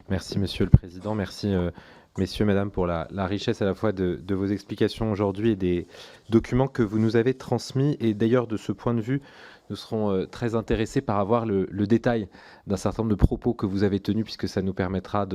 Merci Monsieur le Président, merci Messieurs, Mesdames pour la richesse à la fois de vos explications aujourd'hui et des documents que vous nous avez transmis. Et d'ailleurs, de ce point de vue, nous serons très intéressés par avoir le détail d'un certain nombre de propos que vous avez tenus, puisque ça nous permettra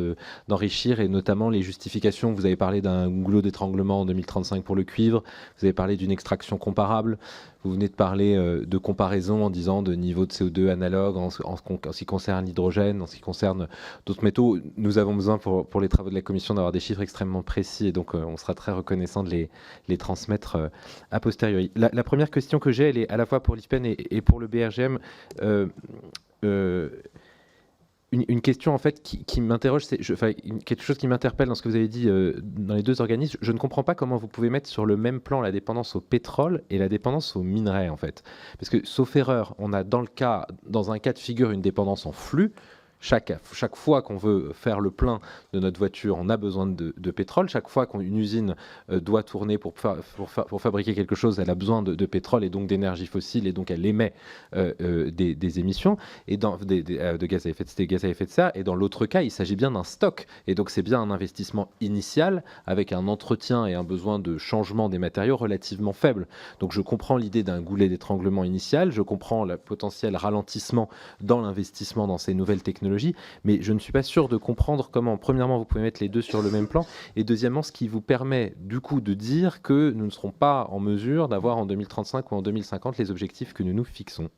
d'enrichir, et notamment les justifications. Vous avez parlé d'un goulot d'étranglement en 2035 pour le cuivre, vous avez parlé d'une extraction comparable, vous venez de parler de comparaison en disant de niveau de CO2 analogue en ce qui concerne l'hydrogène, en ce qui concerne d'autres métaux. Nous avons besoin pour les travaux de la Commission d'avoir des chiffres extrêmement précis, et donc on sera très reconnaissant de les transmettre a posteriori. La première question que j'ai, elle est à la fois pour l'IFPEN et pour le BRGM. Une question en fait qui m'interroge, quelque chose qui m'interpelle dans ce que vous avez dit dans les deux organismes. Je ne comprends pas comment vous pouvez mettre sur le même plan la dépendance au pétrole et la dépendance aux minerais en fait. Parce que sauf erreur, on a dans un cas de figure une dépendance en flux. Chaque fois qu'on veut faire le plein de notre voiture, on a besoin de pétrole. Chaque fois qu'une usine doit tourner pour fabriquer quelque chose, elle a besoin de pétrole et donc d'énergie fossile, et donc elle émet des émissions et de gaz à effet de serre. Et dans l'autre cas, il s'agit bien d'un stock. Et donc c'est bien un investissement initial avec un entretien et un besoin de changement des matériaux relativement faible. Donc je comprends l'idée d'un goulet d'étranglement initial, je comprends le potentiel ralentissement dans l'investissement dans ces nouvelles technologies, mais je ne suis pas sûr de comprendre comment, premièrement, vous pouvez mettre les deux sur le même plan, et deuxièmement, ce qui vous permet du coup de dire que nous ne serons pas en mesure d'avoir en 2035 ou en 2050 les objectifs que nous nous fixons.